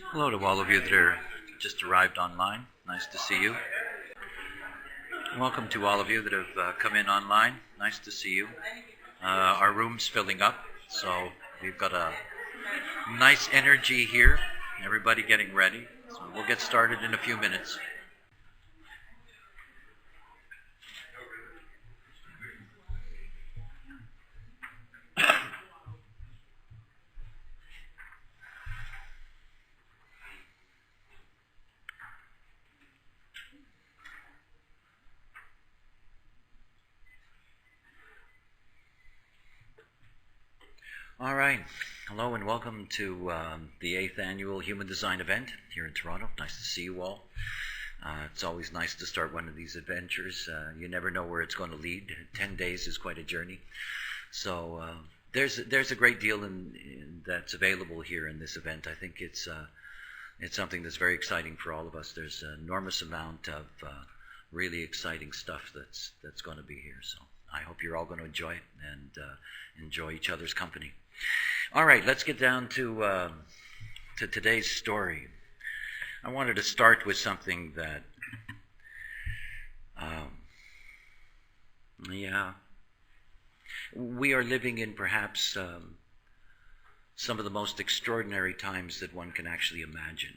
Hello to all of you that are just arrived online. Nice to see you. Welcome to all of you that have come in online. Nice to see you. Our room's filling up, so we've got a nice energy here. Everybody getting ready. So we'll get started in a few minutes. All right. Hello and welcome to the 8th annual Human Design event here in Toronto. Nice to see you all. It's always nice to start one of these adventures. You never know where it's going to lead. 10 days is quite a journey. So there's a great deal that's available here in this event. I think it's something that's very exciting for all of us. There's an enormous amount of really exciting stuff that's going to be here. So I hope you're all going to enjoy it and enjoy each other's company. All right, let's get down to today's story. I wanted to start with something that, we are living in perhaps some of the most extraordinary times that one can actually imagine.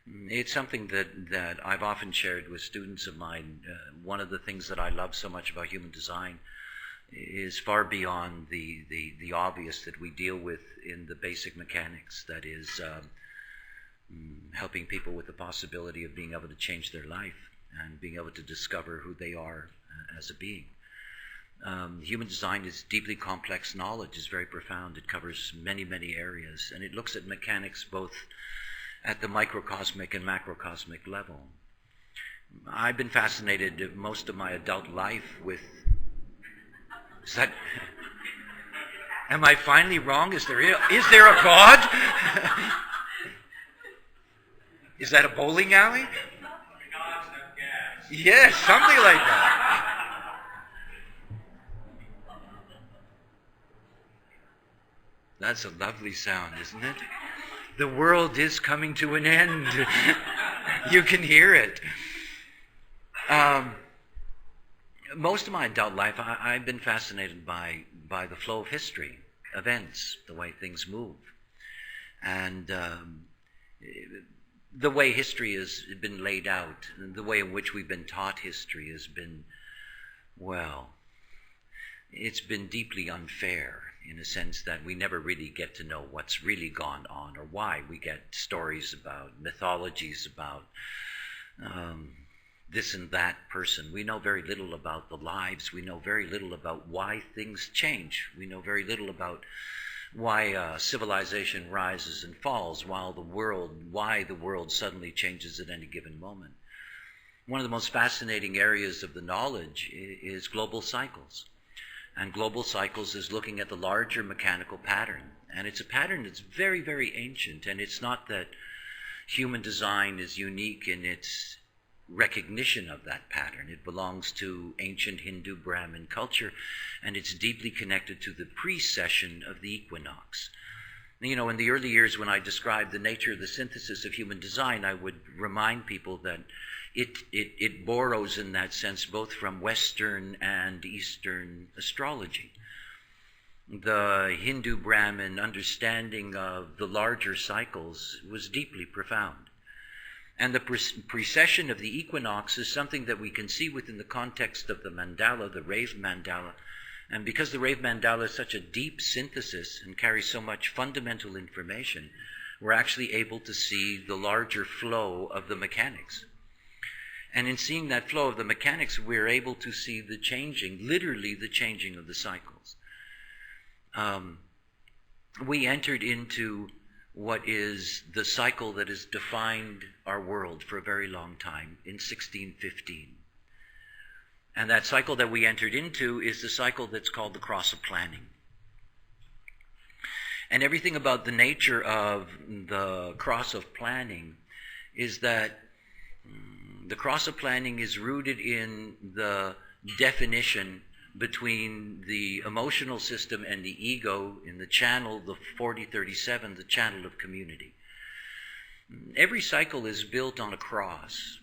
It's something that I've often shared with students of mine. One of the things that I love so much about human design is far beyond the obvious that we deal with in the basic mechanics, that is helping people with the possibility of being able to change their life and being able to discover who they are as a being. Human design is deeply complex knowledge, is very profound. It covers many, many areas, and it looks at mechanics both at the microcosmic and macrocosmic level. I've been fascinated most of my adult life with... Am I finally wrong? Is there a God? Is that a bowling alley? Yes, something like that. That's a lovely sound, isn't it? The world is coming to an end. You can hear it. Most of my adult life, I've been fascinated by the flow of history, events, the way things move. And the way history has been laid out, the way in which we've been taught history has been, well, it's been deeply unfair in a sense that we never really get to know what's really gone on or why. We get stories about, mythologies about this and that person. We know very little about the lives. We know very little about why things change. We know very little about why civilization rises and falls, why the world suddenly changes at any given moment. One of the most fascinating areas of the knowledge is global cycles. And global cycles is looking at the larger mechanical pattern. And it's a pattern that's very, very ancient. And it's not that human design is unique in its recognition of that pattern. It belongs to ancient Hindu Brahmin culture, and it's deeply connected to the precession of the equinox. You know, in the early years when I described the nature of the synthesis of human design, I would remind people that it borrows in that sense both from Western and Eastern astrology. The Hindu Brahmin understanding of the larger cycles was deeply profound. And the precession of the equinox is something that we can see within the context of the mandala, the Rave mandala. And because the Rave mandala is such a deep synthesis and carries so much fundamental information, we're actually able to see the larger flow of the mechanics. And in seeing that flow of the mechanics, we're able to see the changing, literally the changing of the cycles. We entered into what is the cycle that has defined our world for a very long time in 1615. And that cycle that we entered into is the cycle that's called the cross of planning. And everything about the nature of the cross of planning is that the cross of planning is rooted in the definition between the emotional system and the ego in the channel, the 4037, the channel of community. Every cycle is built on a cross,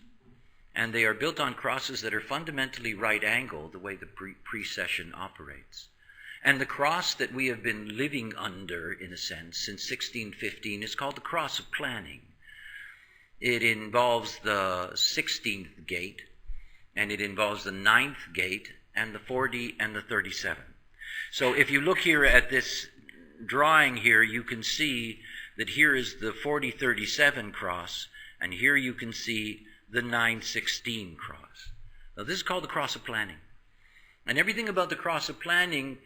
and they are built on crosses that are fundamentally right angled, the way the precession operates. And the cross that we have been living under, in a sense, since 1615 is called the cross of planning. It involves the 16th gate, and it involves the 9th gate, and the 40 and the 37. So if you look here at this drawing here, you can see that here is the 4037 cross, and here you can see the 916 cross. Now this is called the cross of planning. And everything about the cross of planning,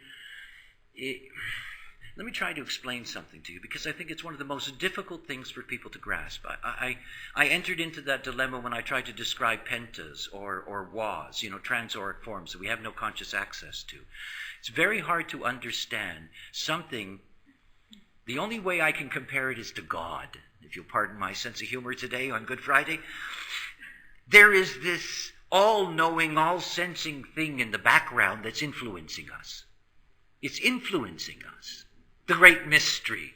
let me try to explain something to you, because I think it's one of the most difficult things for people to grasp. I entered into that dilemma when I tried to describe pentas or was, transauric forms that we have no conscious access to. It's very hard to understand something. The only way I can compare it is to God, if you'll pardon my sense of humor today on Good Friday. There is this all-knowing, all-sensing thing in the background that's influencing us. It's influencing us. The great mystery,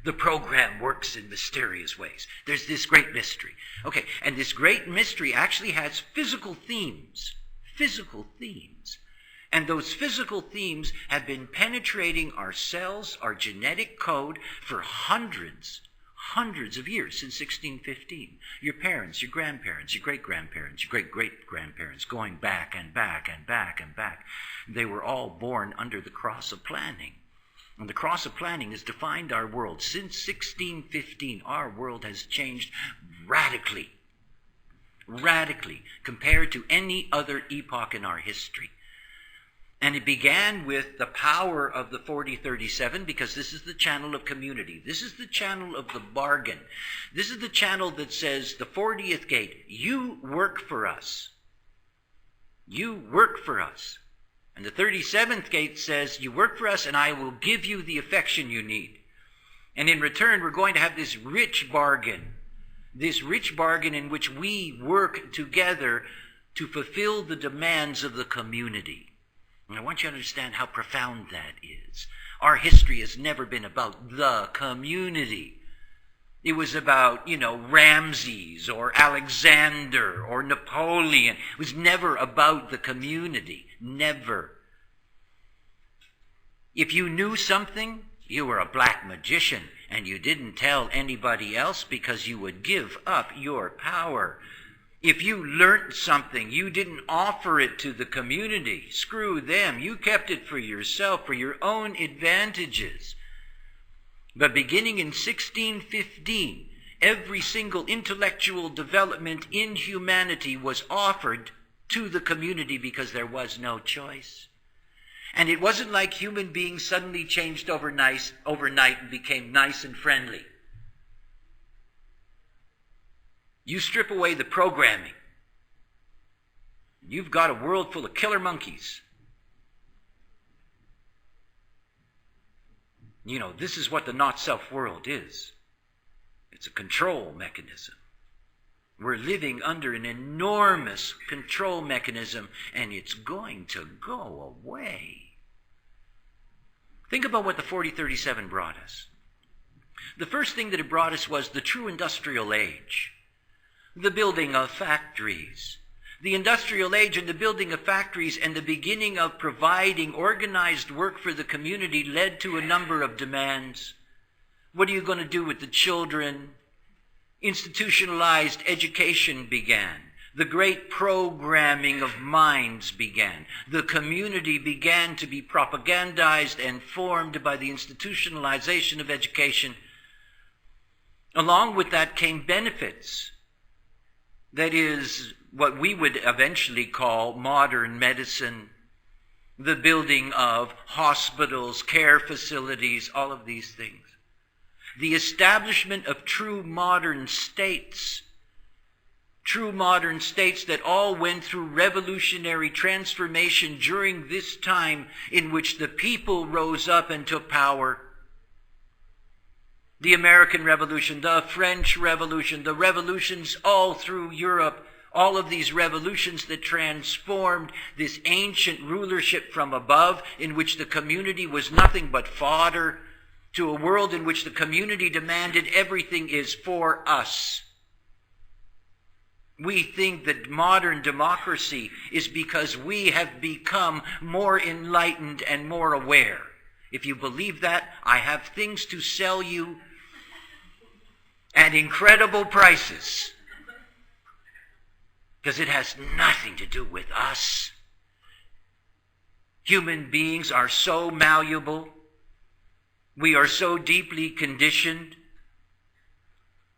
The program works in mysterious ways. There's this great mystery. Okay, and this great mystery actually has physical themes. Physical themes. And those physical themes have been penetrating our cells, our genetic code, for hundreds of years, since 1615. Your parents, your grandparents, your great-grandparents, your great-great-grandparents, going back and back and back and back. They were all born under the cross of planning. And the cross of planning has defined our world. Since 1615, our world has changed radically compared to any other epoch in our history. And it began with the power of the 4037, because this is the channel of community. This is the channel of the bargain. This is the channel that says, the 40th gate, you work for us. You work for us. And the 37th gate says, you work for us and I will give you the affection you need. And in return, we're going to have this rich bargain in which we work together to fulfill the demands of the community. And I want you to understand how profound that is. Our history has never been about the community. It was about, Ramses or Alexander or Napoleon. It was never about the community. Never. If you knew something, you were a black magician, and you didn't tell anybody else because you would give up your power. If you learned something, you didn't offer it to the community. Screw them. You kept it for yourself, for your own advantages. But beginning in 1615, every single intellectual development in humanity was offered to the community because there was no choice. And it wasn't like human beings suddenly changed overnight and became nice and friendly. You strip away the programming, you've got a world full of killer monkeys. This is what the not-self world is. It's a control mechanism. We're living under an enormous control mechanism, and it's going to go away. Think about what the 4037 brought us. The first thing that it brought us was the true industrial age. The building of factories. The industrial age and the building of factories and the beginning of providing organized work for the community led to a number of demands. What are you going to do with the children? Institutionalized education began. The great programming of minds began. The community began to be propagandized and formed by the institutionalization of education. Along with that came benefits. That is what we would eventually call modern medicine, the building of hospitals, care facilities, all of these things. The establishment of true modern states that all went through revolutionary transformation during this time in which the people rose up and took power. The American Revolution, the French Revolution, the revolutions all through Europe, all of these revolutions that transformed this ancient rulership from above, in which the community was nothing but fodder, to a world in which the community demanded everything is for us. We think that modern democracy is because we have become more enlightened and more aware. If you believe that, I have things to sell you at incredible prices. Because it has nothing to do with us. Human beings are so malleable. We are so deeply conditioned.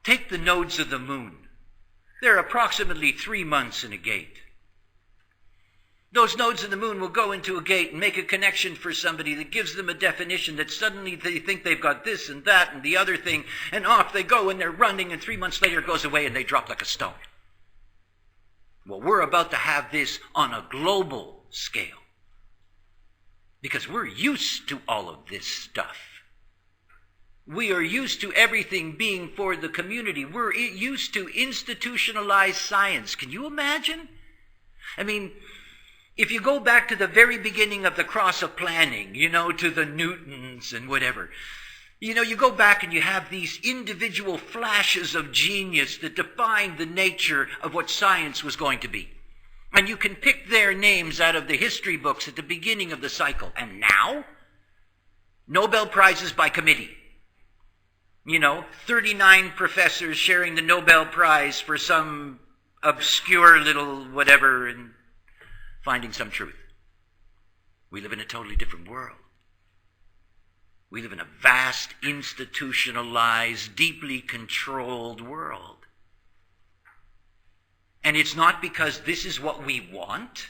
Take the nodes of the moon. They're approximately 3 months in a gate. Those nodes of the moon will go into a gate and make a connection for somebody that gives them a definition that suddenly they think they've got this and that and the other thing, and off they go and they're running, and 3 months later it goes away and they drop like a stone. Well, we're about to have this on a global scale because we're used to all of this stuff. We are used to everything being for the community. We're used to institutionalized science. Can you imagine? I mean, if you go back to the very beginning of the cross of planning, to the Newtons and whatever, you go back and you have these individual flashes of genius that define the nature of what science was going to be. And you can pick their names out of the history books at the beginning of the cycle. And now, Nobel Prizes by committee. 39 professors sharing the Nobel Prize for some obscure little whatever and finding some truth. We live in a totally different world. We live in a vast, institutionalized, deeply controlled world. And it's not because this is what we want.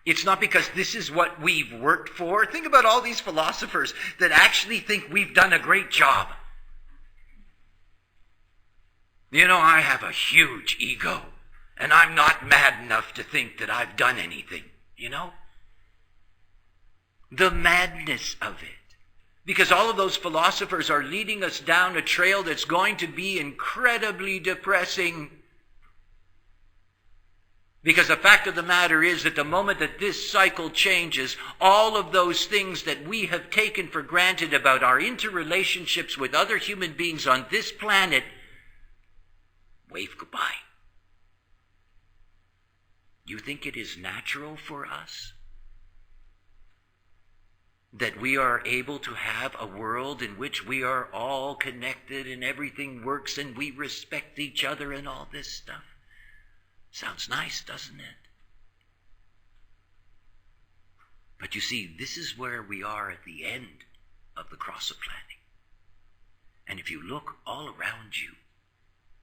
It's not because this is what we've worked for. Think about all these philosophers that actually think we've done a great job. I have a huge ego, and I'm not mad enough to think that I've done anything, The madness of it. Because all of those philosophers are leading us down a trail that's going to be incredibly depressing. Because the fact of the matter is that the moment that this cycle changes, all of those things that we have taken for granted about our interrelationships with other human beings on this planet, wave goodbye. You think it is natural for us that we are able to have a world in which we are all connected and everything works and we respect each other and all this stuff? Sounds nice, doesn't it? But you see, this is where we are at the end of the cross of planning. And if you look all around you,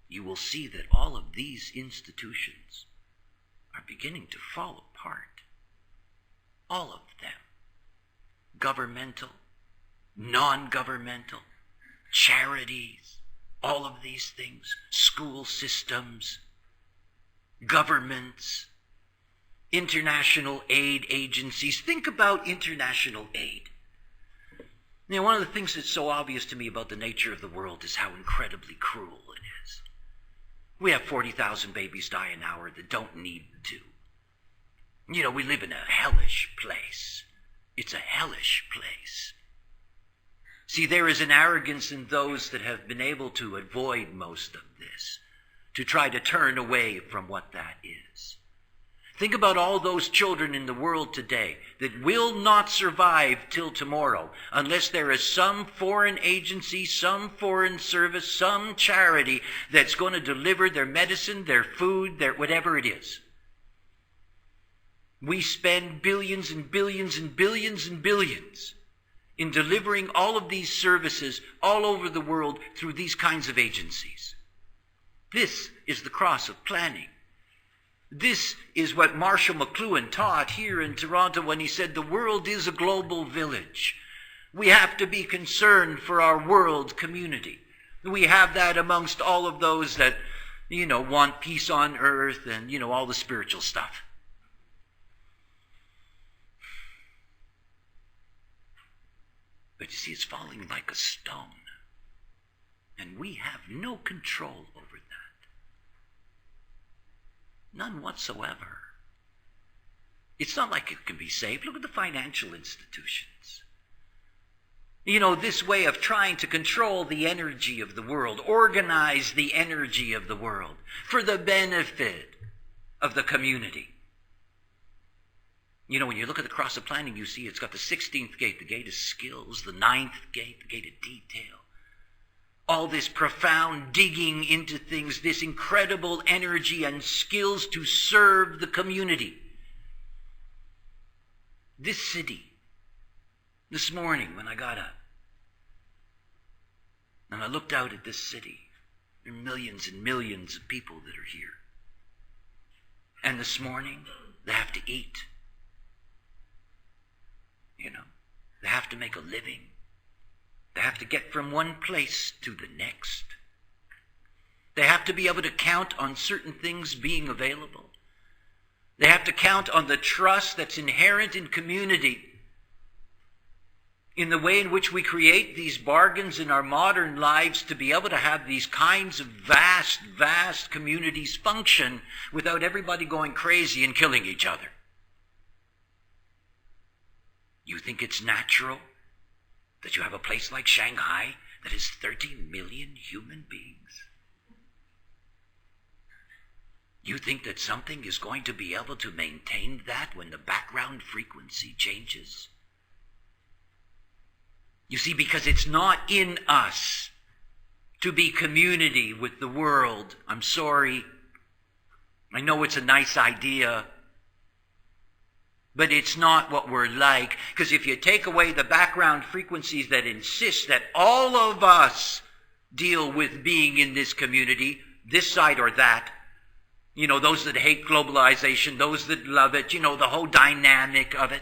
you will see that all of these institutions are beginning to fall apart. All of them. Governmental, non-governmental, charities, all of these things, school systems, governments, international aid agencies. Think about international aid. One of the things that's so obvious to me about the nature of the world is how incredibly cruel it is. We have 40,000 babies die an hour that don't need to. We live in a hellish place. It's a hellish place. See, there is an arrogance in those that have been able to avoid most of this, to try to turn away from what that is. Think about all those children in the world today that will not survive till tomorrow unless there is some foreign agency, some foreign service, some charity that's going to deliver their medicine, their food, their whatever it is. We spend billions and billions and billions and billions in delivering all of these services all over the world through these kinds of agencies. This is the cross of planning. This is what Marshall McLuhan taught here in Toronto when he said the world is a global village. We have to be concerned for our world community. We have that amongst all of those that, want peace on earth and, all the spiritual stuff. But you see, it's falling like a stone. And we have no control over that. None whatsoever. It's not like it can be saved. Look at the financial institutions. This way of trying to control the energy of the world, organize the energy of the world for the benefit of the community. When you look at the cross of planning, you see it's got the 16th gate, the gate of skills, the 9th gate, the gate of detail. All this profound digging into things, this incredible energy and skills to serve the community. This city, this morning when I got up, and I looked out at this city, there are millions and millions of people that are here. And this morning, they have to eat. They have to make a living. They have to get from one place to the next. They have to be able to count on certain things being available. They have to count on the trust that's inherent in community, in the way in which we create these bargains in our modern lives to be able to have these kinds of vast, vast communities function without everybody going crazy and killing each other. You think it's natural that you have a place like Shanghai that has 30 million human beings? You think that something is going to be able to maintain that when the background frequency changes? You see, because it's not in us to be community with the world. I'm sorry. I know it's a nice idea, but it's not what we're like. Because if you take away the background frequencies that insist that all of us deal with being in this community, this side or that, those that hate globalization, those that love it, the whole dynamic of it.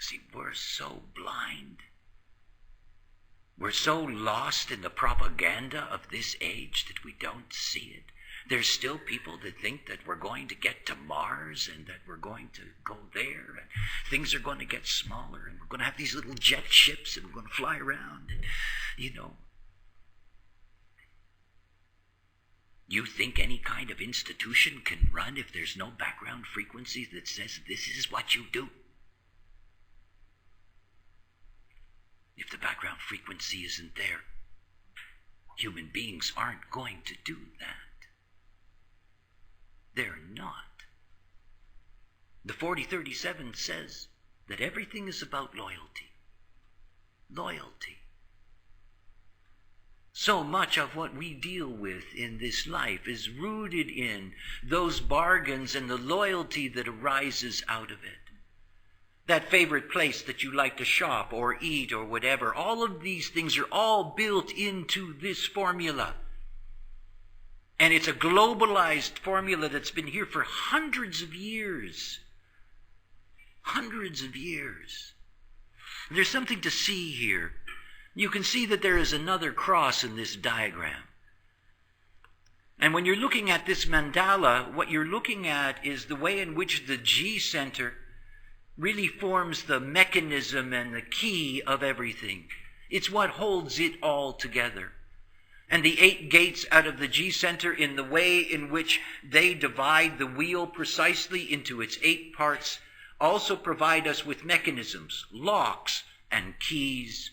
See, we're so blind. We're so lost in the propaganda of this age that we don't see it. There's still people that think that we're going to get to Mars and that we're going to go there and things are going to get smaller and we're going to have these little jet ships and we're going to fly around and, You think any kind of institution can run if there's no background frequency that says this is what you do? If the background frequency isn't there, human beings aren't going to do that. They're not. The 4037 says that everything is about loyalty. Loyalty. So much of what we deal with in this life is rooted in those bargains and the loyalty that arises out of it. That favorite place that you like to shop or eat or whatever, all of these things are all built into this formula. And it's a globalized formula that's been here for hundreds of years. Hundreds of years. There's something to see here. You can see that there is another cross in this diagram. And when you're looking at this mandala, what you're looking at is the way in which the G center really forms the mechanism and the key of everything. It's what holds it all together. And the 8 gates out of the G center, in the way in which they divide the wheel precisely into its 8 parts, also provide us with mechanisms, locks, and keys.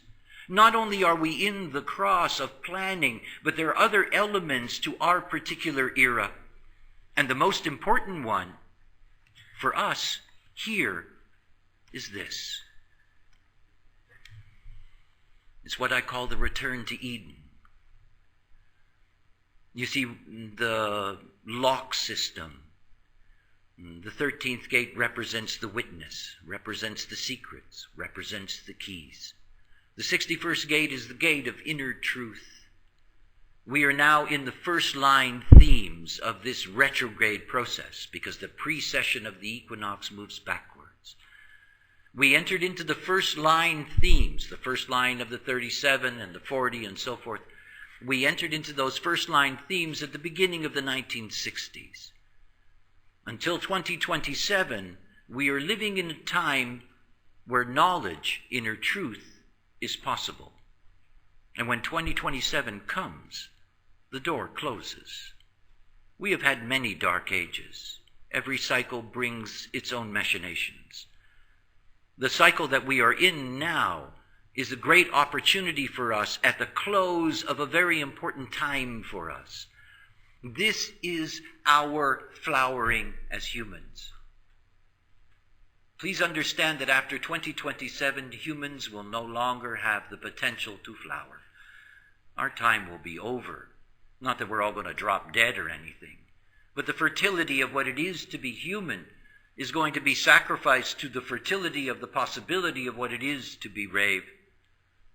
Not only are we in the cross of planning, but there are other elements to our particular era. And the most important one for us here is this. It's what I call the return to Eden. You see, the lock system, the 13th gate represents the witness, represents the secrets, represents the keys. The 61st gate is the gate of inner truth. We are now in the first line themes of this retrograde process because the precession of the equinox moves backwards. We entered into the first line themes, the first line of the 37 and the 40 and so forth. We entered into those first line themes at the beginning of the 1960s. Until 2027, we are living in a time where knowledge, inner truth, is possible. And when 2027 comes, the door closes. We have had many dark ages. Every cycle brings its own machinations. The cycle that we are in now is a great opportunity for us at the close of a very important time for us. This is our flowering as humans. Please understand that after 2027, humans will no longer have the potential to flower. Our time will be over. Not that we're all going to drop dead or anything, but the fertility of what it is to be human is going to be sacrificed to the fertility of the possibility of what it is to be rave.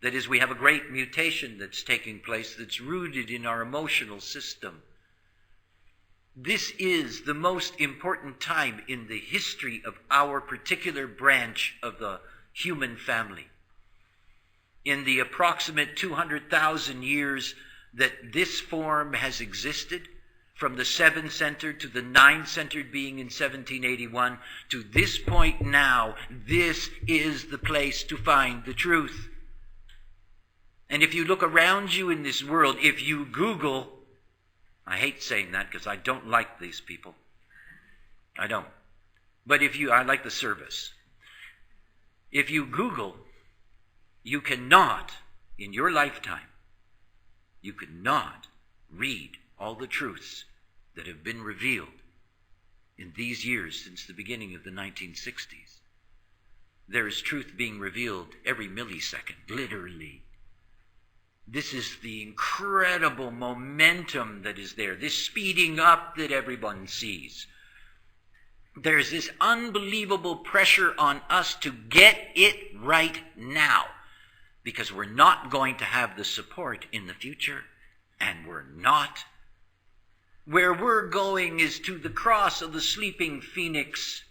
That is, we have a great mutation that's taking place that's rooted in our emotional system. This is the most important time in the history of our particular branch of the human family. In the approximate 200,000 years that this form has existed, from the 7-centered to the 9-centered being in 1781, to this point now, this is the place to find the truth. And if you look around you in this world, if you Google, I hate saying that because I don't like these people. I don't. But I like the service. If you Google, you cannot, in your lifetime, you cannot read all the truths that have been revealed in these years since the beginning of the 1960s. There is truth being revealed every millisecond, literally. This is the incredible momentum that is there, this speeding up that everyone sees. There's this unbelievable pressure on us to get it right now, because we're not going to have the support in the future, and we're not. Where we're going is to the cross of the sleeping phoenix.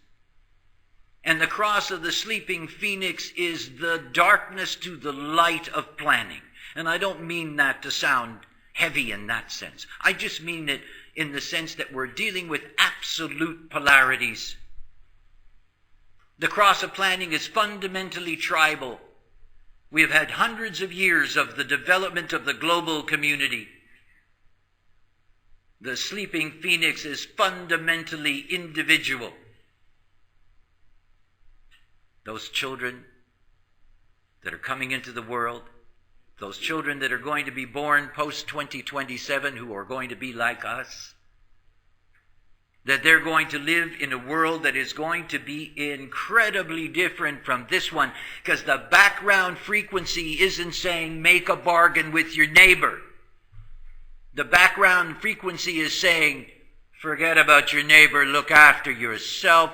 And the cross of the sleeping phoenix is the darkness to the light of planning. And I don't mean that to sound heavy in that sense. I just mean it in the sense that we're dealing with absolute polarities. The cross of planning is fundamentally tribal. We have had hundreds of years of the development of the global community. The sleeping phoenix is fundamentally individual. Those children that are coming into the world, those children that are going to be born post-2027 who are going to be like us, that they're going to live in a world that is going to be incredibly different from this one, because the background frequency isn't saying make a bargain with your neighbor. The background frequency is saying forget about your neighbor, look after yourself.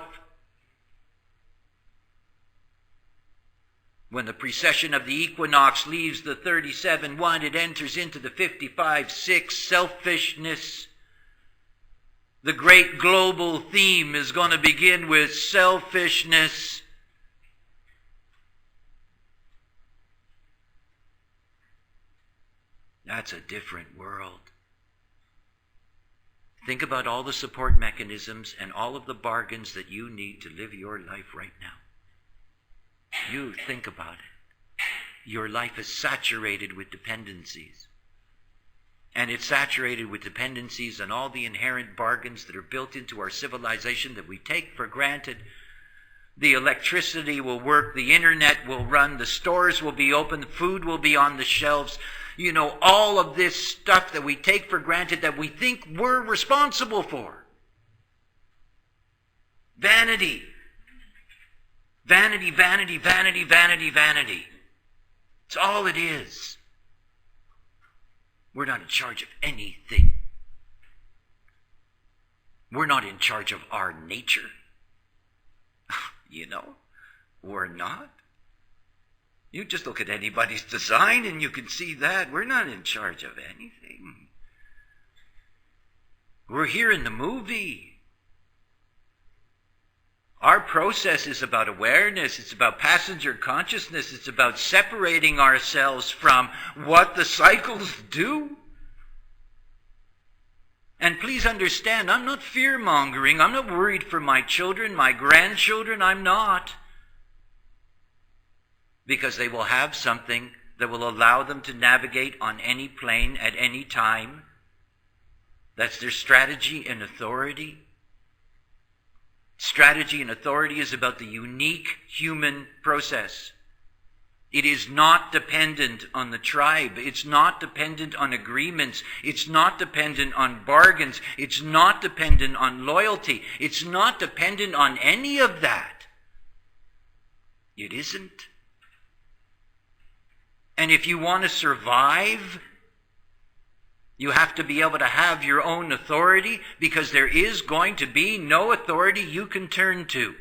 When the precession of the equinox leaves the 37-1, it enters into the 55-6, selfishness. The great global theme is going to begin with selfishness. That's a different world. Think about all the support mechanisms and all of the bargains that you need to live your life right now. You think about it. Your life is saturated with dependencies. And it's saturated with dependencies and all the inherent bargains that are built into our civilization that we take for granted. The electricity will work, the internet will run, the stores will be open, the food will be on the shelves. You know, all of this stuff that we take for granted that we think we're responsible for. Vanity. Vanity, vanity, vanity, vanity, vanity. It's all it is. We're not in charge of anything. We're not in charge of our nature. You know, we're not. You just look at anybody's design and you can see that. We're not in charge of anything. We're here in the movie. Our process is about awareness. It's about passenger consciousness. It's about separating ourselves from what the cycles do. And please understand, I'm not fear-mongering. I'm not worried for my children, my grandchildren. I'm not. Because they will have something that will allow them to navigate on any plane at any time. That's their strategy and authority. Strategy and authority is about the unique human process. It is not dependent on the tribe. It's not dependent on agreements. It's not dependent on bargains. It's not dependent on loyalty. It's not dependent on any of that. It isn't. And if you want to survive, you have to be able to have your own authority, because there is going to be no authority you can turn to.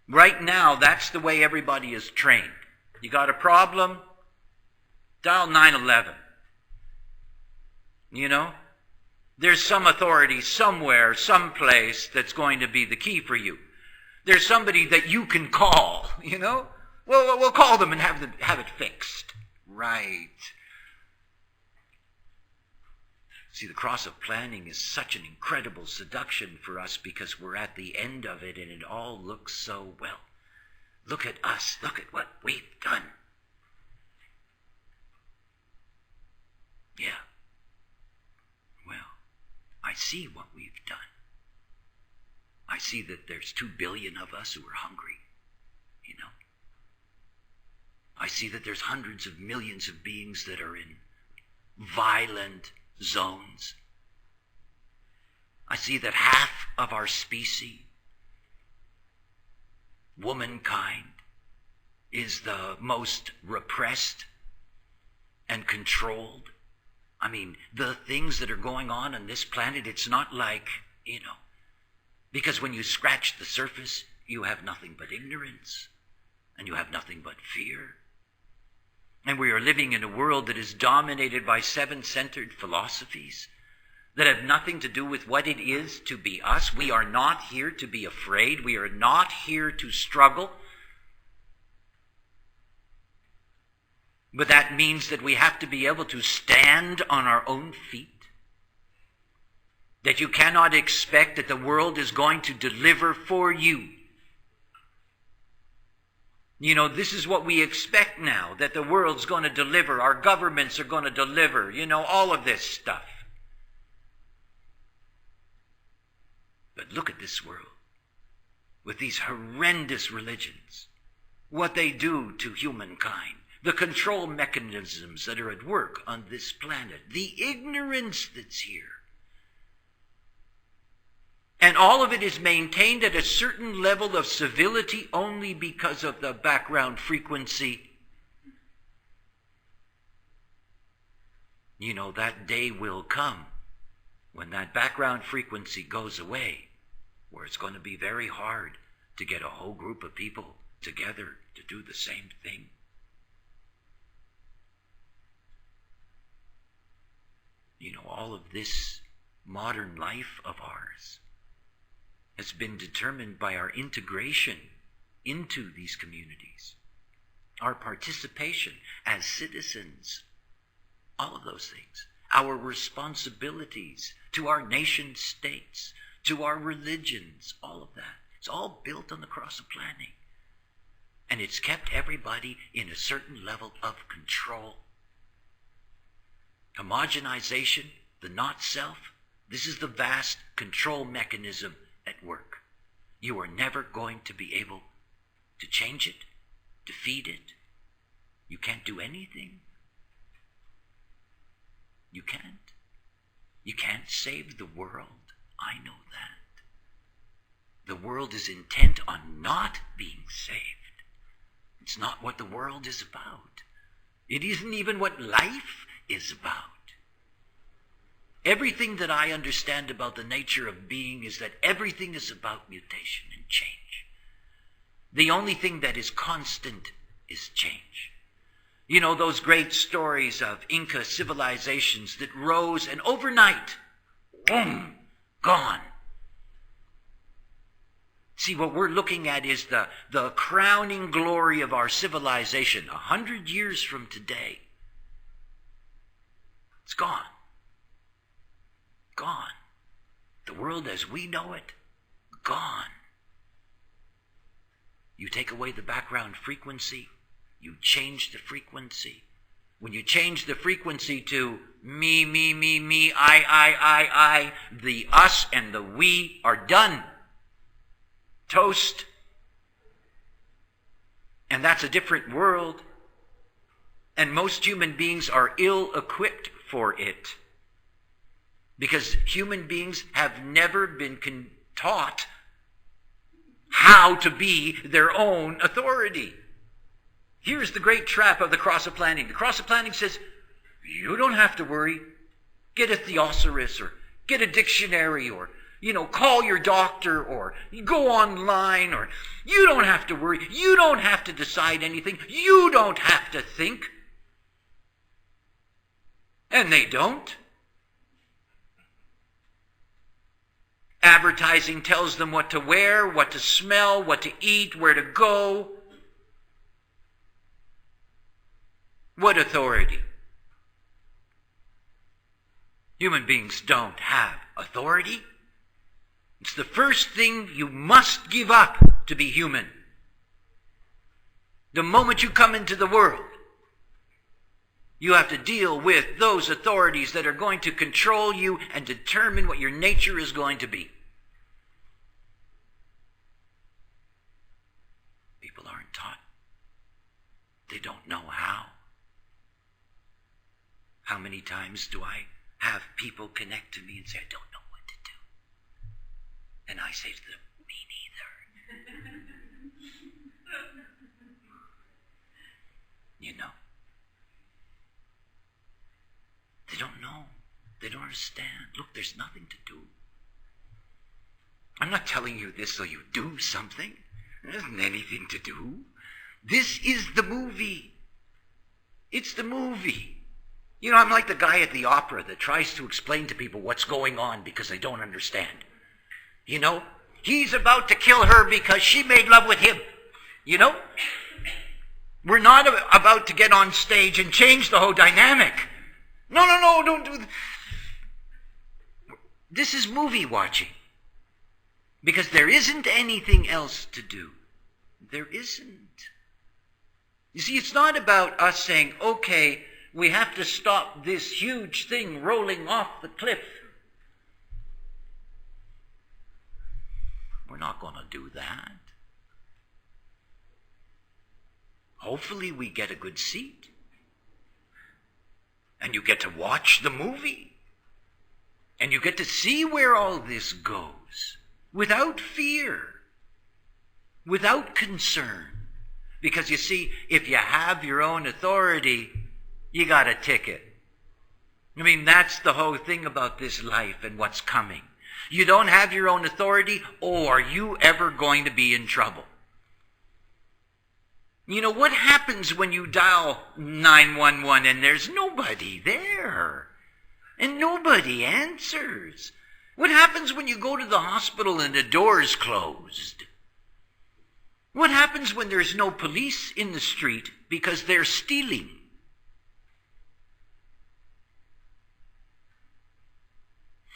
Right now, that's the way everybody is trained. You got a problem? Dial 911. You know? There's some authority somewhere, someplace that's going to be the key for you. There's somebody that you can call, you know? Well, we'll call them and have it fixed. Right. See, the cross of planning is such an incredible seduction for us, because we're at the end of it and it all looks so well. Look at us. Look at what we've done. Yeah. Well, I see what we've done. I see that there's 2 billion of us who are hungry, you know. I see that there's hundreds of millions of beings that are in violent zones. I see that half of our species, womankind, is the most repressed and controlled. I mean, the things that are going on this planet, it's not like, you know, because when you scratch the surface, you have nothing but ignorance, and you have nothing but fear. And we are living in a world that is dominated by 7-centered philosophies that have nothing to do with what it is to be us. We are not here to be afraid. We are not here to struggle. But that means that we have to be able to stand on our own feet. That you cannot expect that the world is going to deliver for you. You know, this is what we expect now, that the world's going to deliver, our governments are going to deliver, you know, all of this stuff. But look at this world, with these horrendous religions, what they do to humankind, the control mechanisms that are at work on this planet, the ignorance that's here. And all of it is maintained at a certain level of civility only because of the background frequency. You know, that day will come when that background frequency goes away, where it's going to be very hard to get a whole group of people together to do the same thing. You know, all of this modern life of ours has been determined by our integration into these communities, our participation as citizens, all of those things, our responsibilities to our nation states, to our religions, all of that. It's all built on the cross of planning. And it's kept everybody in a certain level of control. Homogenization, the not self, this is the vast control mechanism at work. You are never going to be able to change it, defeat it. You can't do anything. You can't. You can't save the world. I know that. The world is intent on not being saved. It's not what the world is about. It isn't even what life is about. Everything that I understand about the nature of being is that everything is about mutation and change. The only thing that is constant is change. You know, those great stories of Inca civilizations that rose and overnight, boom, gone. See, what we're looking at is the crowning glory of our civilization 100 years from today. It's gone. Gone. The world as we know it, gone. You take away the background frequency, you change the frequency, When you change the frequency to me, I, the us and the we are done. Toast. And that's a different world. And most human beings are ill-equipped for it. Because human beings have never been taught how to be their own authority. Here's the great trap of the cross of planning. The cross of planning says, you don't have to worry. Get a thesaurus or get a dictionary or, call your doctor or go online or you don't have to worry. You don't have to decide anything. You don't have to think. And they don't. Advertising tells them what to wear, what to smell, what to eat, where to go. What authority? Human beings don't have authority. It's the first thing you must give up to be human. The moment you come into the world, you have to deal with those authorities that are going to control you and determine what your nature is going to be. People aren't taught. They don't know how. How many times do I have people connect to me and say, I don't know what to do? And I say to them, me neither. They don't know. They don't understand. Look, there's nothing to do. I'm not telling you this so you do something. There isn't anything to do. This is the movie. It's the movie. I'm like the guy at the opera that tries to explain to people what's going on because they don't understand. He's about to kill her because she made love with him. We're not about to get on stage and change the whole dynamic. No, don't do that. This is movie watching. Because there isn't anything else to do. There isn't. You see, it's not about us saying, okay, we have to stop this huge thing rolling off the cliff. We're not going to do that. Hopefully we get a good seat. And you get to watch the movie. And you get to see where all this goes. Without fear. Without concern. Because you see, if you have your own authority, you got a ticket. That's the whole thing about this life and what's coming. You don't have your own authority, or are you ever going to be in trouble? What happens when you dial 911 and there's nobody there? And nobody answers? What happens when you go to the hospital and the door's closed? What happens when there's no police in the street because they're stealing?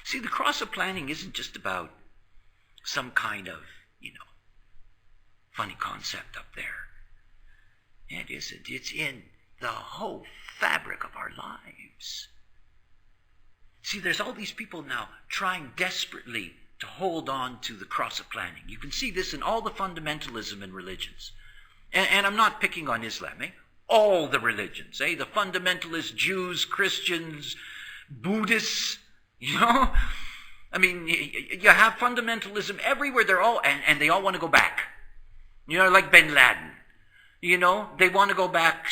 See, the cross of planning isn't just about some kind of, funny concept up there. It isn't. It's in the whole fabric of our lives. See, there's all these people now trying desperately to hold on to the cross of planning. You can see this in all the fundamentalism in religions. And I'm not picking on Islam, all the religions, the fundamentalist Jews, Christians, Buddhists, you have fundamentalism everywhere. They're all, and they all want to go back. Like bin Laden. They want to go back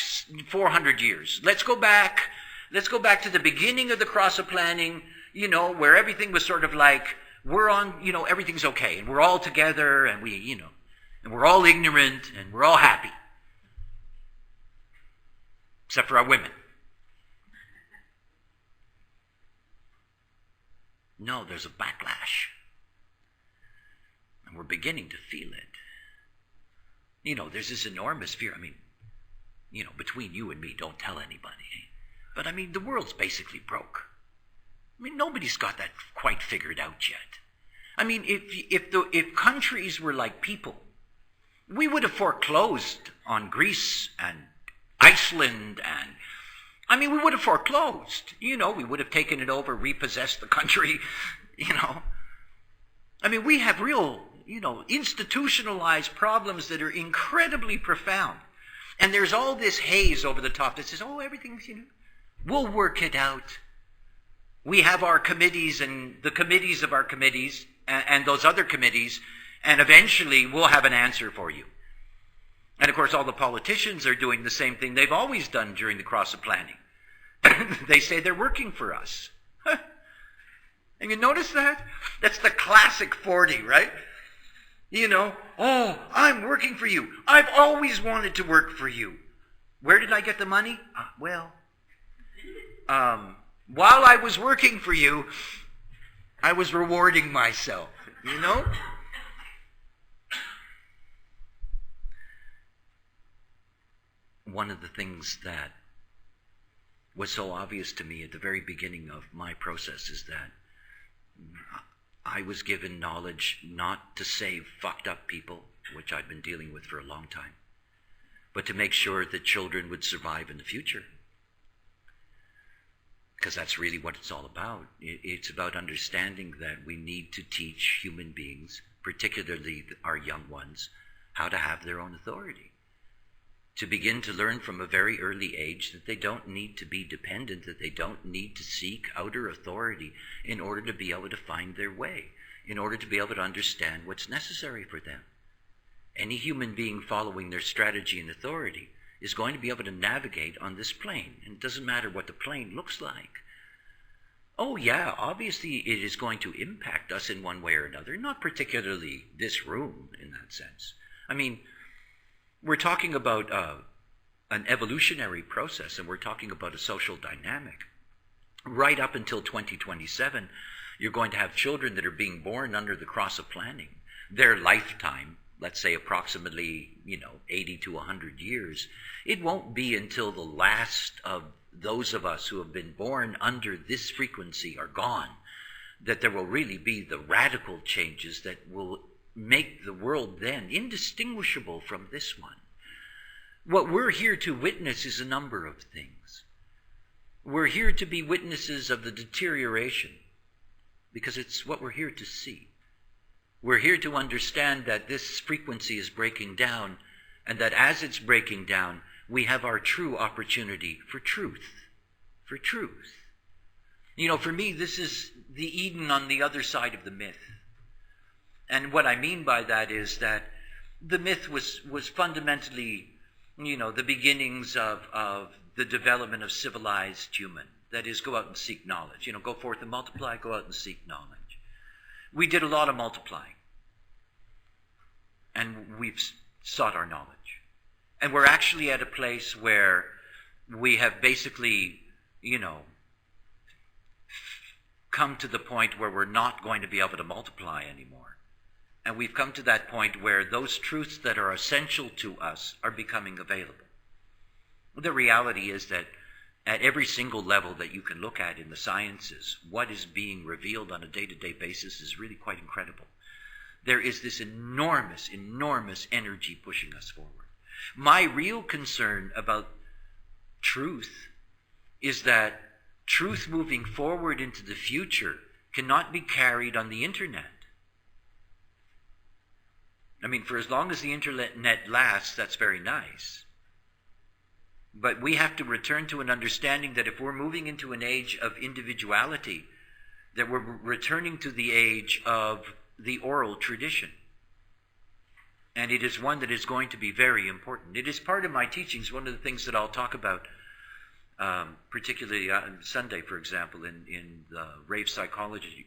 400 years. Let's go back to the beginning of the cross of planning, where everything was sort of like, we're on, everything's okay, and we're all together, and and we're all ignorant, and we're all happy. Except for our women. No, there's a backlash. And we're beginning to feel it. There's this enormous fear. Between you and me, don't tell anybody. But the world's basically broke. Nobody's got that quite figured out yet. If countries were like people, we would have foreclosed on Greece and Iceland and I mean, we would have foreclosed. We would have taken it over, repossessed the country, I mean, we have real, institutionalized problems that are incredibly profound. And there's all this haze over the top that says, oh, everything's, we'll work it out. We have our committees and the committees of our committees and those other committees, and eventually we'll have an answer for you. And of course, all the politicians are doing the same thing they've always done during the process of planning. They say they're working for us. And you notice that? That's the classic 40, right? Oh, I'm working for you. I've always wanted to work for you. Where did I get the money? While I was working for you, I was rewarding myself, One of the things that was so obvious to me at the very beginning of my process is that I was given knowledge not to save fucked up people, which I'd been dealing with for a long time, but to make sure that children would survive in the future. Because that's really what it's all about. It's about understanding that we need to teach human beings, particularly our young ones, how to have their own authority. To begin to learn from a very early age that they don't need to be dependent, that they don't need to seek outer authority in order to be able to find their way, in order to be able to understand what's necessary for them. Any human being following their strategy and authority is going to be able to navigate on this plane. And it doesn't matter what the plane looks like. Oh yeah, obviously it is going to impact us in one way or another, not particularly this room in that sense. I mean, we're talking about an evolutionary process, and we're talking about a social dynamic. Right up until 2027, you're going to have children that are being born under the cross of planning. Their lifetime, let's say approximately, 80 to 100 years, it won't be until the last of those of us who have been born under this frequency are gone that there will really be the radical changes that will make the world then indistinguishable from this one. What we're here to witness is a number of things. We're here to be witnesses of the deterioration because it's what we're here to see. We're here to understand that this frequency is breaking down, and that as it's breaking down, we have our true opportunity for truth. For truth. For me, this is the Eden on the other side of the myth. And what I mean by that is that the myth was fundamentally, the beginnings of the development of civilized human. That is, go out and seek knowledge. Go forth and multiply, go out and seek knowledge. We did a lot of multiplying. And we've sought our knowledge. And we're actually at a place where we have basically, come to the point where we're not going to be able to multiply anymore. And we've come to that point where those truths that are essential to us are becoming available. The reality is that at every single level that you can look at in the sciences, what is being revealed on a day-to-day basis is really quite incredible. There is this enormous, enormous energy pushing us forward. My real concern about truth is that truth moving forward into the future cannot be carried on the internet. I mean, for as long as the internet lasts, that's very nice. But we have to return to an understanding that if we're moving into an age of individuality, that we're returning to the age of the oral tradition. And it is one that is going to be very important. It is part of my teachings, one of the things that I'll talk about, particularly on Sunday, for example, in the rave psychology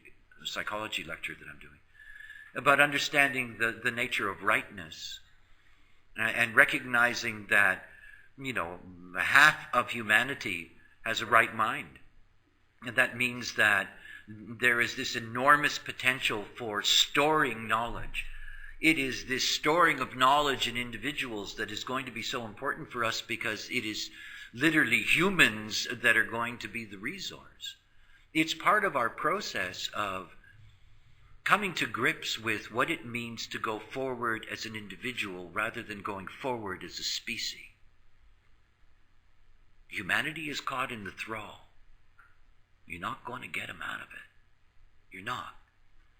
lecture that I'm doing, about understanding the nature of rightness and recognizing that, half of humanity has a right mind. And that means that there is this enormous potential for storing knowledge. It is this storing of knowledge in individuals that is going to be so important for us because it is literally humans that are going to be the resource. It's part of our process of coming to grips with what it means to go forward as an individual rather than going forward as a species. Humanity is caught in the thrall. You're not going to get them out of it. You're not.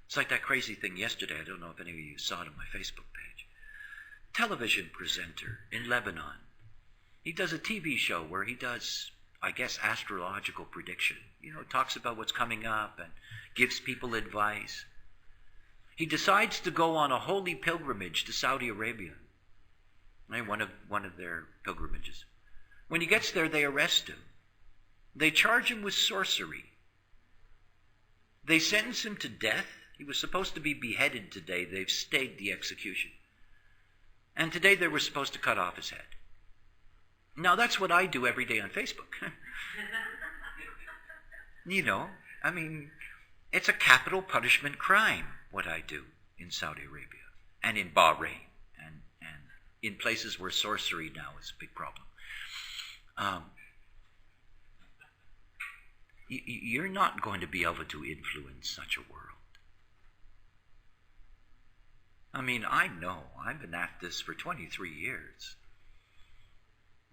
It's like that crazy thing yesterday. I don't know if any of you saw it on my Facebook page. Television presenter in Lebanon. He does a TV show where he does, I guess, astrological prediction. Talks about what's coming up and gives people advice. He decides to go on a holy pilgrimage to Saudi Arabia. One of their pilgrimages. When he gets there, they arrest him. They charge him with sorcery. They sentence him to death. He was supposed to be beheaded today. They've stayed the execution. And today they were supposed to cut off his head. Now that's what I do every day on Facebook. It's a capital punishment crime, what I do in Saudi Arabia and in Bahrain and in places where sorcery now is a big problem. You're not going to be able to influence such a world. I know. I've been at this for 23 years.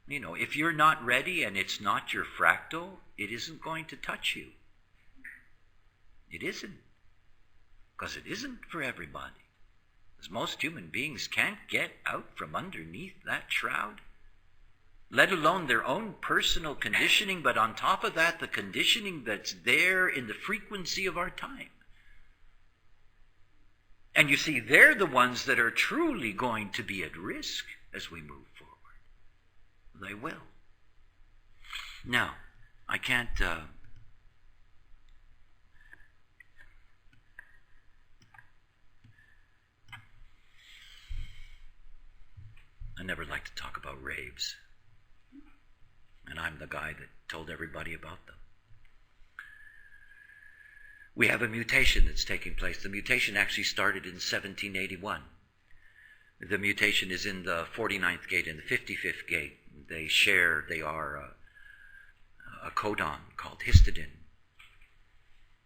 If you're not ready and it's not your fractal, it isn't going to touch you. It isn't. Because it isn't for everybody. Because most human beings can't get out from underneath that shroud, let alone their own personal conditioning, but on top of that, the conditioning that's there in the frequency of our time. And you see, they're the ones that are truly going to be at risk as we move forward. They will. Now, I can't... I never like to talk about raves. And I'm the guy that told everybody about them. We have a mutation that's taking place. The mutation actually started in 1781. The mutation is in the 49th gate and the 55th gate. They are a codon called histidine.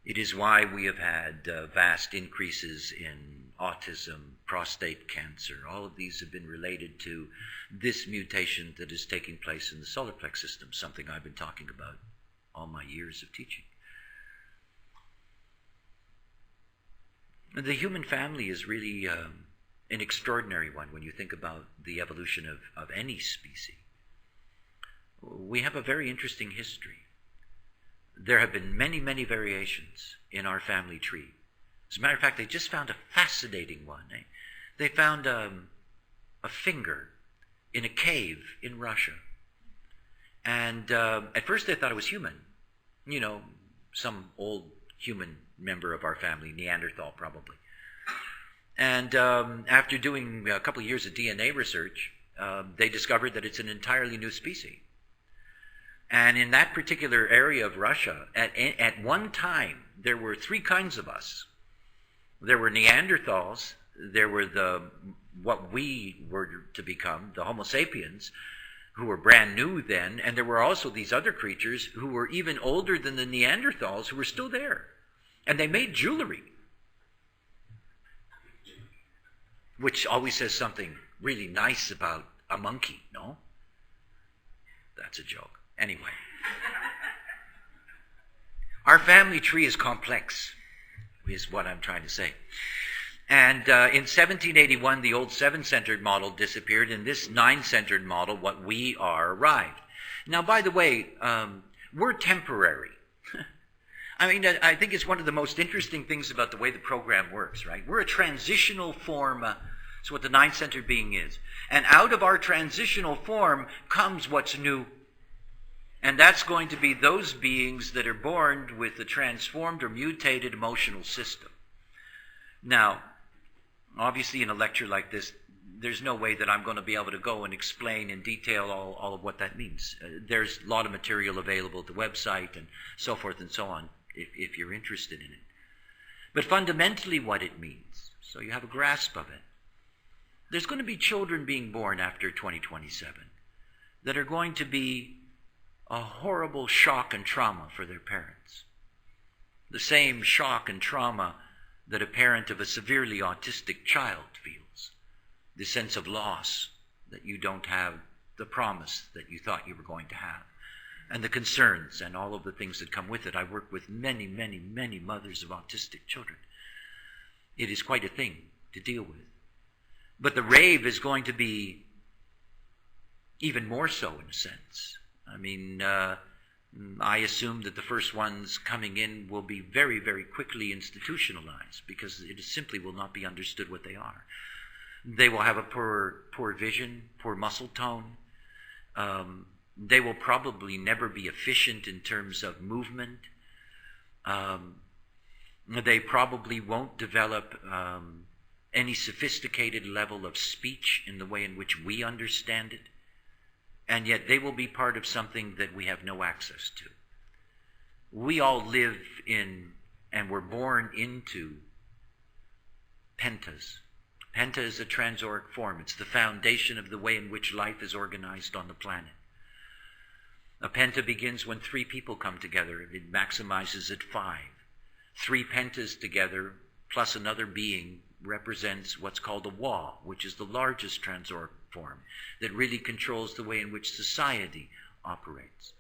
It is why we have had vast increases in autism, prostate cancer. All of these have been related to this mutation that is taking place in the solar plex system, something I've been talking about all my years of teaching. The human family is really an extraordinary one when you think about the evolution of any species. We have a very interesting history. There have been many, many variations in our family tree. As a matter of fact, they just found a fascinating one. They found a finger in a cave in Russia. And at first they thought it was human. Some old human member of our family, Neanderthal probably. And after doing a couple of years of DNA research, they discovered that it's an entirely new species. And in that particular area of Russia, at one time, there were three kinds of us. There were Neanderthals, there were what we were to become, the Homo sapiens, who were brand new then, and there were also these other creatures who were even older than the Neanderthals who were still there. And they made jewelry, which always says something really nice about a monkey, no? That's a joke. Anyway. Our family tree is complex, is what I'm trying to say. And in 1781, the old 7-centered model disappeared, and this 9-centered model, what we are, arrived. Now, by the way, we're temporary. I think it's one of the most interesting things about the way the program works, right? We're a transitional form. That's what the 9-centered being is. And out of our transitional form comes what's new. And that's going to be those beings that are born with a transformed or mutated emotional system. Now, obviously in a lecture like this, there's no way that I'm going to be able to go and explain in detail all of what that means. There's a lot of material available at the website and so forth and so on, if you're interested in it. But fundamentally what it means, so you have a grasp of it. There's going to be children being born after 2027 that are going to be a horrible shock and trauma for their parents. The same shock and trauma that a parent of a severely autistic child feels. The sense of loss, that you don't have the promise that you thought you were going to have. and the concerns and all of the things that come with it. I work with many, many, many mothers of autistic children. It is quite a thing to deal with. But the rave is going to be even more so in a sense. I mean, I assume that the first ones coming in will be very, very quickly institutionalized because it simply will not be understood what they are. They will have a poor vision, poor muscle tone. They will probably never be efficient in terms of movement. They probably won't develop any sophisticated level of speech in the way in which we understand it. And yet they will be part of something that we have no access to. We all live in and were born into pentas. Penta is a transauric form. It's the foundation of the way in which life is organized on the planet. A penta begins when 3 people come together. It maximizes at 5. 3 pentas together plus another being represents what's called a wa, which is the largest transauric form that really controls the way in which society operates.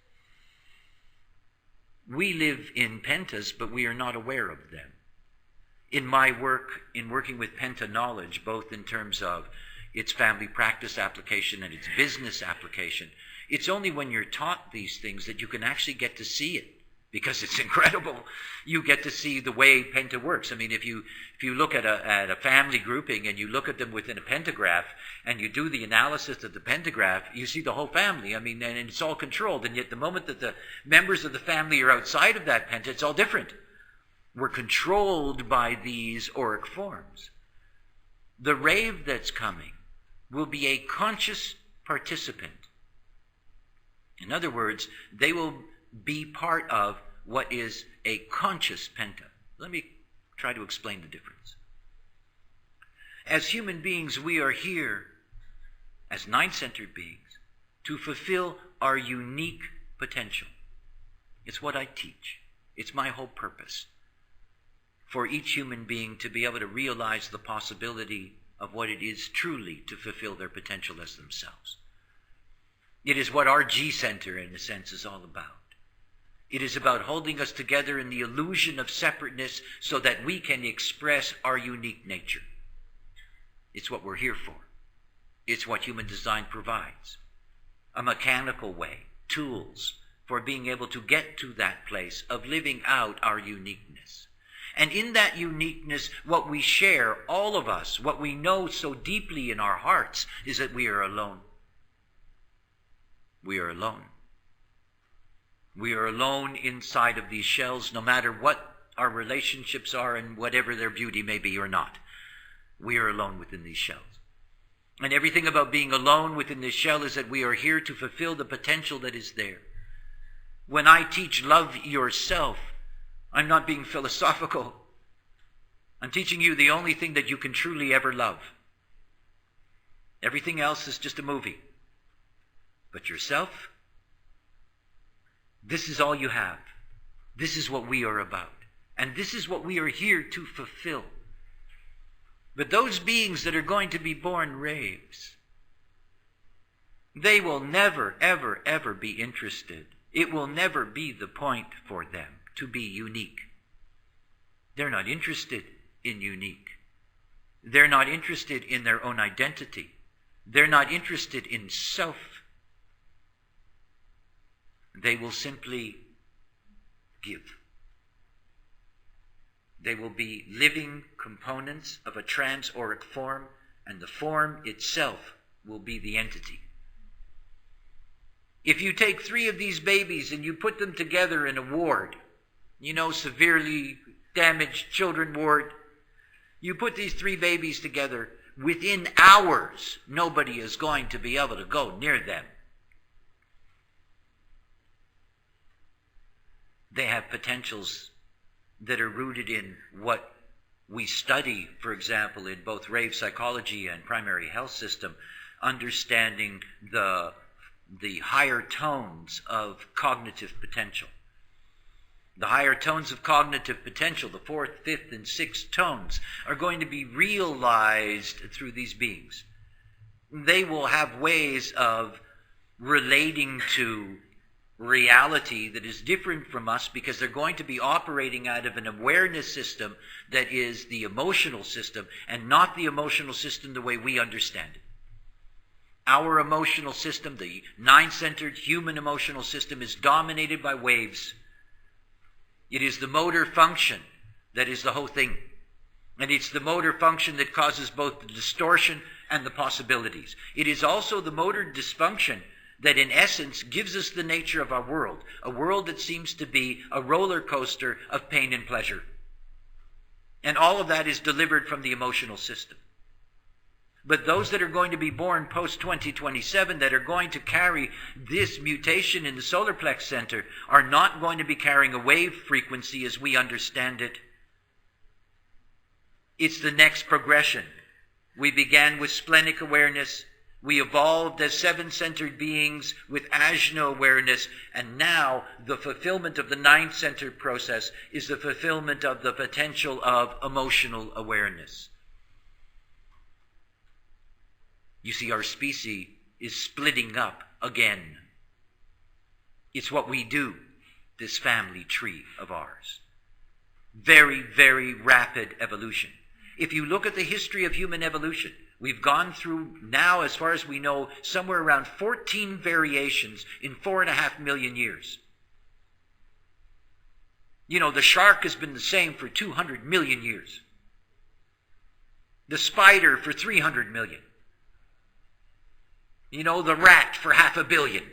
We live in pentas, but we are not aware of them. In my work, in working with penta knowledge, both in terms of its family practice application and its business application, it's only when you're taught these things that you can actually get to see it, because it's incredible. You get to see the way penta works. I mean, if you look at a family grouping and you look at them within a pentagraph and you do the analysis of the pentagraph, you see the whole family. I mean, and it's all controlled. And yet the moment that the members of the family are outside of that penta, it's all different. We're controlled by these auric forms. The rave that's coming will be a conscious participant. In other words, they will be part of what is a conscious penta. Let me try to explain the difference. As human beings, we are here as nine-centered beings to fulfill our unique potential. It's what I teach. It's my whole purpose. For each human being to be able to realize the possibility of what it is truly to fulfill their potential as themselves. It is what our G Center, in a sense, is all about. It is about holding us together in the illusion of separateness so that we can express our unique nature. It's what we're here for. It's what human design provides. A mechanical way, tools for being able to get to that place of living out our uniqueness. And in that uniqueness, what we share, all of us, what we know so deeply in our hearts, is that we are alone. We are alone. We are alone inside of these shells, no matter what our relationships are and whatever their beauty may be or not. We are alone within these shells. And everything about being alone within this shell is that we are here to fulfill the potential that is there. When I teach love yourself, I'm not being philosophical. I'm teaching you the only thing that you can truly ever love. Everything else is just a movie. But yourself, this is all you have. This is what we are about. And this is what we are here to fulfill. But those beings that are going to be born raves, they will never, ever, ever be interested. It will never be the point for them to be unique. They're not interested in unique. They're not interested in their own identity. They're not interested in self. They will simply give. They will be living components of a transauric form, and the form itself will be the entity. If you take 3 of these babies and you put them together in a ward, severely damaged children ward, you put these 3 babies together, within hours, nobody is going to be able to go near them. They have potentials that are rooted in what we study, for example, in both rave psychology and primary health system, understanding the higher tones of cognitive potential. The higher tones of cognitive potential, the 4th, 5th, and 6th tones, are going to be realized through these beings. They will have ways of relating to reality that is different from us, because they're going to be operating out of an awareness system that is the emotional system, and not the emotional system the way we understand it. Our emotional system, the nine-centered human emotional system, is dominated by waves. It is the motor function that is the whole thing. And it's the motor function that causes both the distortion and the possibilities. It is also the motor dysfunction that in essence gives us the nature of our world, a world that seems to be a roller coaster of pain and pleasure. And all of that is delivered from the emotional system. But those that are going to be born post-2027, that are going to carry this mutation in the solar plex center, are not going to be carrying a wave frequency as we understand it. It's the next progression. We began with splenic awareness. We evolved as seven-centered beings with ajna awareness, and now the fulfillment of the nine-centered process is the fulfillment of the potential of emotional awareness. You see, our species is splitting up again. It's what we do, this family tree of ours. Very, very rapid evolution. If you look at the history of human evolution, we've gone through now, as far as we know, somewhere around 14 variations in 4.5 million years. You know, the shark has been the same for 200 million years. The spider for 300 million. You know, the rat for 500 million.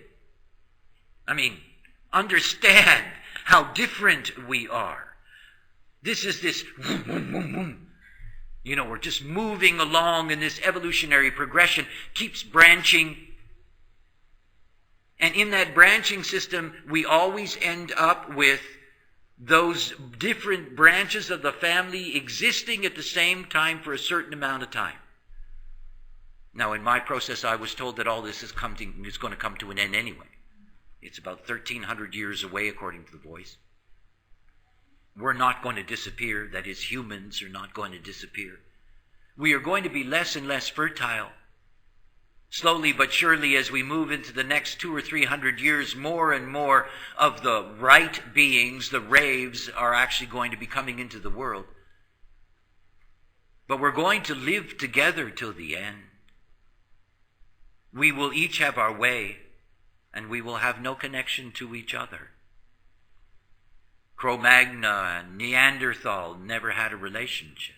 I mean, understand how different we are. This is this, you know, we're just moving along, and this evolutionary progression keeps branching. And in that branching system, we always end up with those different branches of the family existing at the same time for a certain amount of time. Now, in my process, I was told that all this is going to come to an end anyway. It's about 1,300 years away, according to the voice. We're not going to disappear. That is, humans are not going to disappear. We are going to be less and less fertile. Slowly but surely, as we move into the next 200 or 300 years, more and more of the right beings, the raves, are actually going to be coming into the world. But we're going to live together till the end. We will each have our way, and we will have no connection to each other. Cro-Magnon and Neanderthal never had a relationship.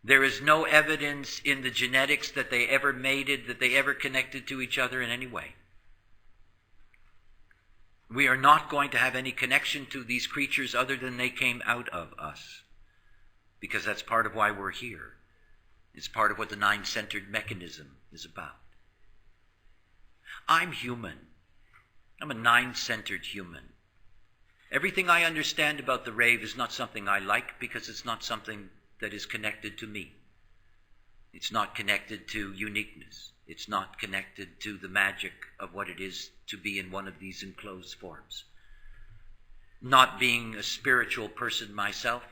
There is no evidence in the genetics that they ever mated, that they ever connected to each other in any way. We are not going to have any connection to these creatures other than they came out of us, because that's part of why we're here. It's part of what the nine-centered mechanism is about. I'm human. I'm a nine-centered human. Everything I understand about the rave is not something I like, because it's not something that is connected to me. It's not connected to uniqueness. It's not connected to the magic of what it is to be in one of these enclosed forms. Not being a spiritual person myself,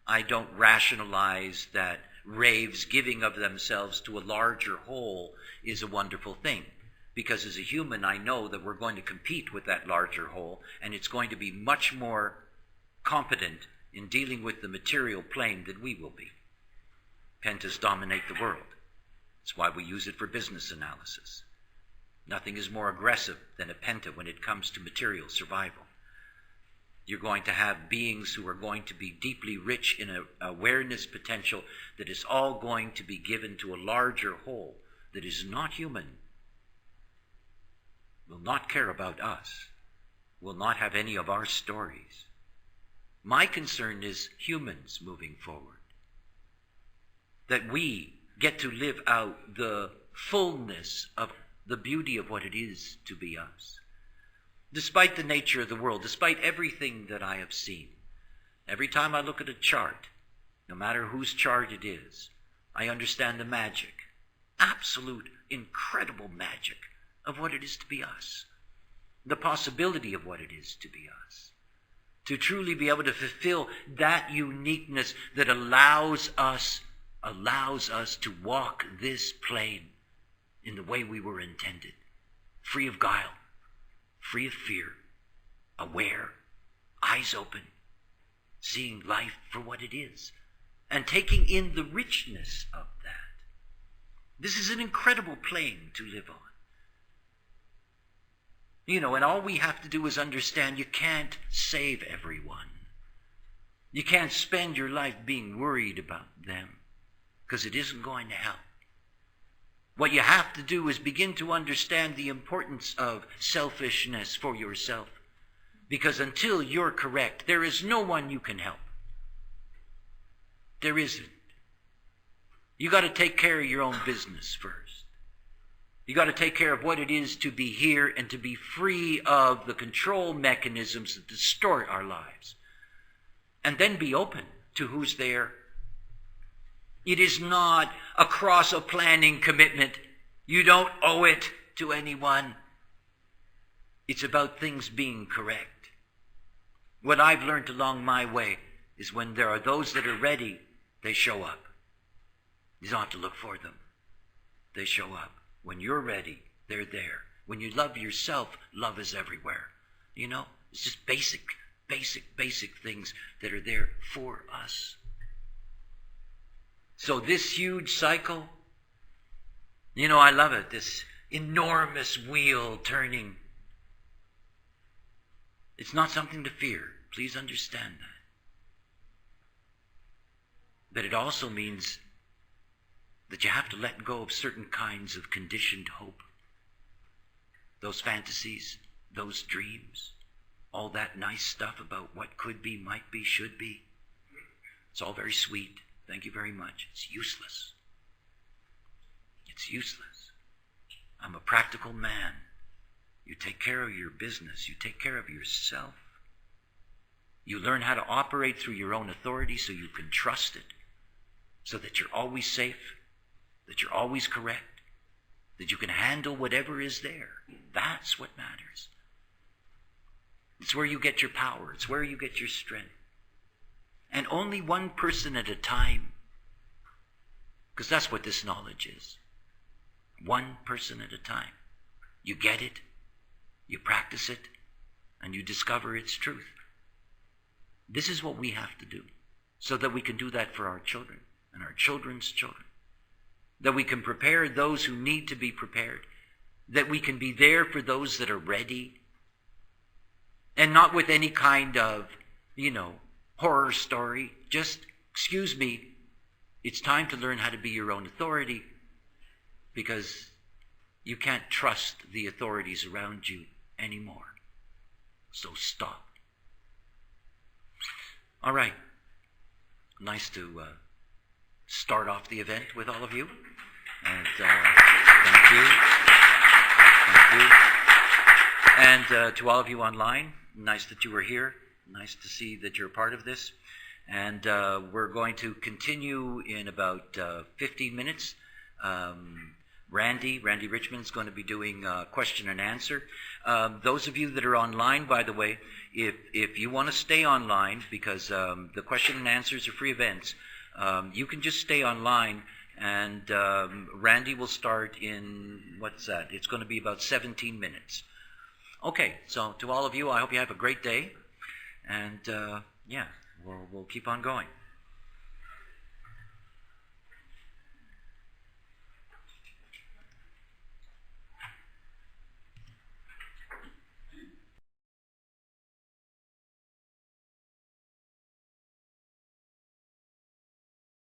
I don't rationalize that raves giving of themselves to a larger whole is a wonderful thing. Because as a human, I know that we're going to compete with that larger whole, and it's going to be much more competent in dealing with the material plane than we will be. Pentas dominate the world. That's why we use it for business analysis. Nothing is more aggressive than a penta when it comes to material survival. You're going to have beings who are going to be deeply rich in an awareness potential that is all going to be given to a larger whole that is not human, will not care about us, will not have any of our stories. My concern is humans moving forward. That we get to live out the fullness of the beauty of what it is to be us. Despite the nature of the world, despite everything that I have seen, every time I look at a chart, no matter whose chart it is, I understand the magic, absolute, incredible magic of what it is to be us, the possibility of what it is to be us, to truly be able to fulfill that uniqueness that allows us to walk this plane in the way we were intended, free of guile, free of fear, aware, eyes open, seeing life for what it is, and taking in the richness of that. This is an incredible plane to live on. And all we have to do is understand you can't save everyone. You can't spend your life being worried about them, because it isn't going to help. What you have to do is begin to understand the importance of selfishness for yourself, because until you're correct, there is no one you can help. There isn't. You got to take care of your own business first. You got to take care of what it is to be here and to be free of the control mechanisms that distort our lives. And then be open to who's there. It is not a cross of planning commitment. You don't owe it to anyone. It's about things being correct. What I've learned along my way is when there are those that are ready, they show up. You don't have to look for them. They show up. When you're ready, they're there. When you love yourself, love is everywhere. It's just basic things that are there for us. So this huge cycle, I love it, this enormous wheel turning. It's not something to fear. Please understand that. But it also means that you have to let go of certain kinds of conditioned hope. Those fantasies, those dreams, all that nice stuff about what could be, might be, should be. It's all very sweet. Thank you very much. It's useless. It's useless. I'm a practical man. You take care of your business. You take care of yourself. You learn how to operate through your own authority so you can trust it, so that you're always safe, that you're always correct, that you can handle whatever is there. That's what matters. It's where you get your power. It's where you get your strength. And only one person at a time, because that's what this knowledge is. One person at a time. You get it, you practice it, and you discover its truth. This is what we have to do, so that we can do that for our children and our children's children. That we can prepare those who need to be prepared. That we can be there for those that are ready. And not with any kind of, horror story. Just, excuse me, it's time to learn how to be your own authority, because you can't trust the authorities around you anymore. So stop. All right. Nice to start off the event with all of you. And thank you. Thank you. And to all of you online, nice that you were here. Nice to see that you're a part of this. And we're going to continue in about 15 minutes. Randy Richmond's going to be doing question and answer. Those of you that are online, by the way, if you want to stay online, because the question and answers are free events, you can just stay online, and Randy will start in, what's that? It's going to be about 17 minutes. Okay, so to all of you, I hope you have a great day. And we'll keep on going.